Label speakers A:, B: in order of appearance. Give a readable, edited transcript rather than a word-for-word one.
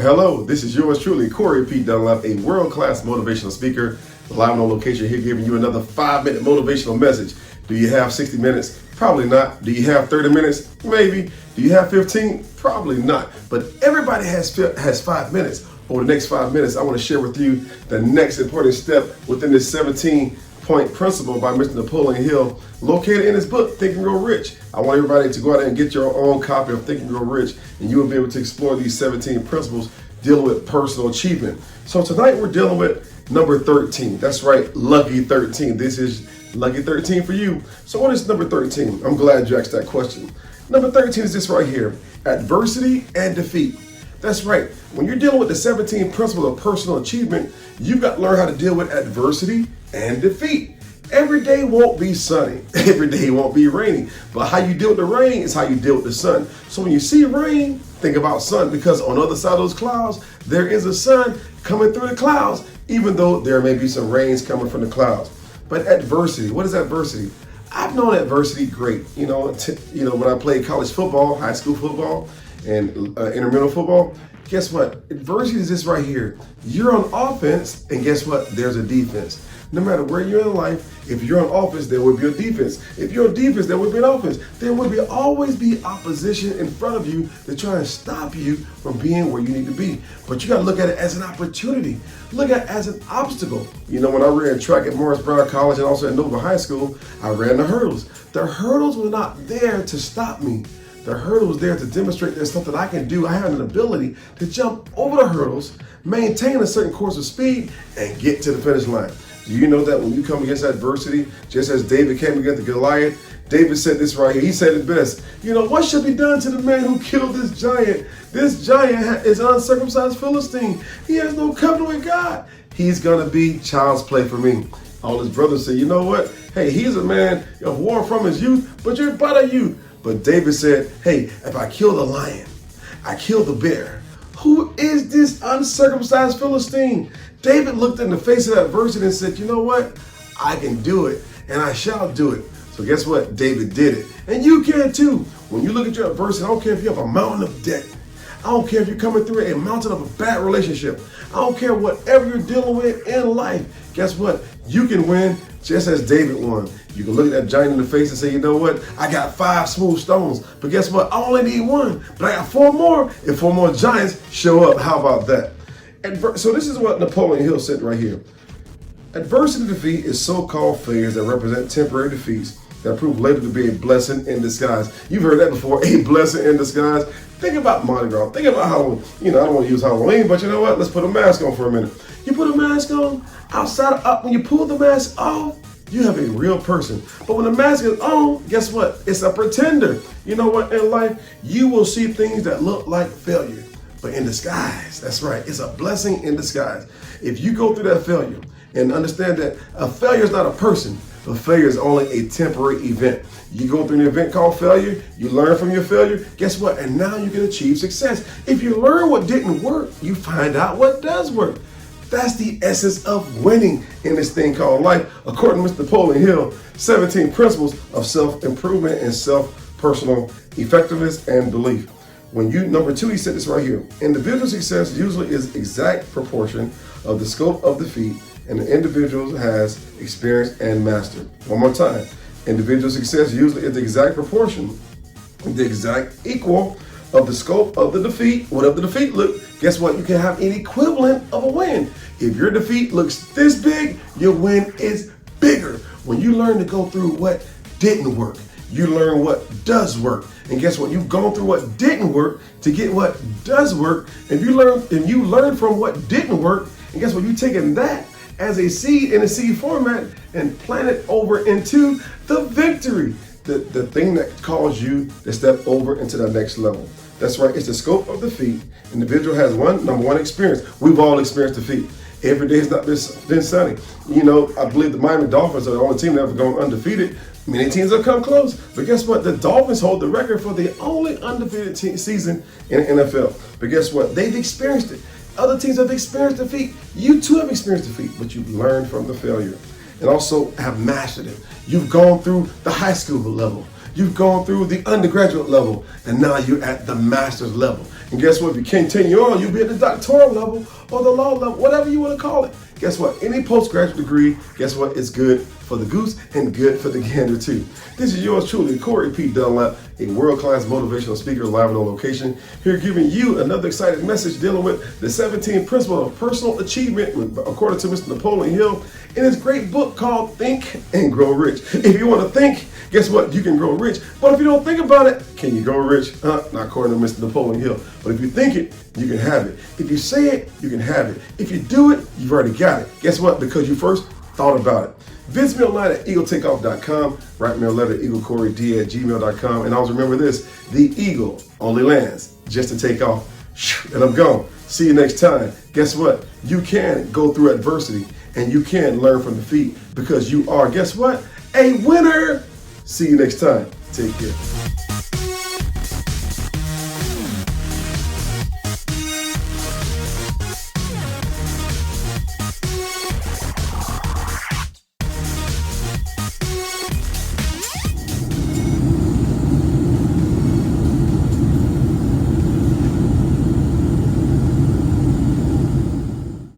A: Hello, this is yours truly, Corey P. Dunlap, a world-class motivational speaker, live on location here giving you another 5-minute motivational message. Do you have 60 minutes? Probably not. Do you have 30 minutes? Maybe. Do you have 15? Probably not. But everybody has 5 minutes. Over the next 5 minutes, I want to share with you the next important step within this 17-point principle by Mr. Napoleon Hill, located in his book, Think and Grow Rich. I want everybody to go out and get your own copy of Think and Grow Rich, and you will be able to explore these 17 principles dealing with personal achievement. So tonight we're dealing with number 13. That's right, lucky 13. This is lucky 13 for you. So what is number 13? I'm glad you asked that question. Number 13 is this right here, adversity and defeat. That's right. When you're dealing with the 17 principles of personal achievement, you've got to learn how to deal with adversity and defeat. Every day won't be sunny. Every day won't be rainy. But how you deal with the rain is how you deal with the sun. So when you see rain, think about sun, because on the other side of those clouds, there is a sun coming through the clouds, even though there may be some rains coming from the clouds. But adversity, what is adversity? I've known adversity great. When I played college football, high school football, and intramural football, guess what? Adversity is this right here. You're on offense, and guess what? There's a defense. No matter where you're in life, if you're on offense, there will be a defense. If you're on defense, there will be an offense. There will always be opposition in front of you to try and stop you from being where you need to be. But you got to look at it as an opportunity. Look at it as an obstacle. When I ran track at Morris Brown College and also at Nova High School, I ran the hurdles. The hurdles were not there to stop me. The hurdle was there to demonstrate there's something I can do. I have an ability to jump over the hurdles, maintain a certain course of speed, and get to the finish line. Do you know that when you come against adversity, just as David came against Goliath, David said this right here. He said it best. What shall be done to the man who killed this giant? This giant is an uncircumcised Philistine. He has no covenant with God. He's going to be child's play for me. All his brothers said, you know what? Hey, he's a man of war from his youth, but you're but a youth. But David said, hey, if I kill the lion, I kill the bear. Who is this uncircumcised Philistine? David looked in the face of adversity and said, you know what? I can do it, and I shall do it. So guess what? David did it. And you can too. When you look at your adversity, I don't care if you have a mountain of debt. I don't care if you're coming through a mountain of a bad relationship. I don't care whatever you're dealing with in life. Guess what? You can win just as David won. You can look at that giant in the face and say, you know what? I got 5 smooth stones. But guess what? I only need 1. But I got 4 more. If 4 more giants show up, how about that? So this is what Napoleon Hill said right here. Adversity and defeat is so-called failures that represent temporary defeats that prove later to be a blessing in disguise. You've heard that before, a blessing in disguise. Think about Mardi Gras. Think about Halloween. I don't want to use Halloween, but you know what? Let's put a mask on for a minute. You put a mask on, when you pull the mask off, you have a real person. But when the mask is on, guess what? It's a pretender. You know what? In life, you will see things that look like failure, but in disguise. That's right. It's a blessing in disguise. If you go through that failure and understand that a failure is not a person, but failure is only a temporary event. You go through an event called failure, you learn from your failure, guess what? And now you can achieve success. If you learn what didn't work, you find out what does work. That's the essence of winning in this thing called life. According to Mr. Napoleon Hill, 17 principles of self-improvement and self-personal effectiveness and belief. Number 2, he said this right here. Individual success usually is exact proportion of the scope of the feat and the individual has experienced and mastered. One more time. Individual success usually is the exact proportion, the exact equal of the scope of the defeat. Whatever the defeat look, guess what? You can have an equivalent of a win. If your defeat looks this big, your win is bigger. When you learn to go through what didn't work, you learn what does work. And guess what? You've gone through what didn't work to get what does work. If you learn from what didn't work, and guess what? You've taken that as a seed in a seed format and plant it over into the victory. The thing that caused you to step over into the next level. That's right. It's the scope of defeat. Individual has number one experience. We've all experienced defeat. Every day has not been sunny. I believe the Miami Dolphins are the only team that have gone undefeated. Many teams have come close, but guess what? The Dolphins hold the record for the only undefeated season in the NFL. But guess what? They've experienced it. Other teams have experienced defeat. You too have experienced defeat, but you've learned from the failure and also have mastered it. You've gone through the high school level. You've gone through the undergraduate level, and now you're at the master's level. And guess what? If you continue on, you'll be at the doctoral level or the law level, whatever you want to call it. Guess what? Any postgraduate degree, guess what? It's good for the goose and good for the gander too. This is yours truly, Corey P. Dunlap, a world-class motivational speaker live and on location, here giving you another exciting message dealing with the 17 principles of personal achievement, according to Mr. Napoleon Hill, in his great book called Think and Grow Rich. If you want to think, guess what? You can grow rich. But if you don't think about it, can you grow rich? Not according to Mr. Napoleon Hill. But if you think it, you can have it. If you say it, you can have it. If you do it, you've already got it. Guess what? Because you first thought about it. Visit me online at eagletakeoff.com. Write me a letter at eaglecoryd@gmail.com. And always remember this: the eagle only lands just to take off. And I'm gone. See you next time. Guess what? You can go through adversity and you can learn from defeat because you are, guess what? A winner. See you next time. Take care.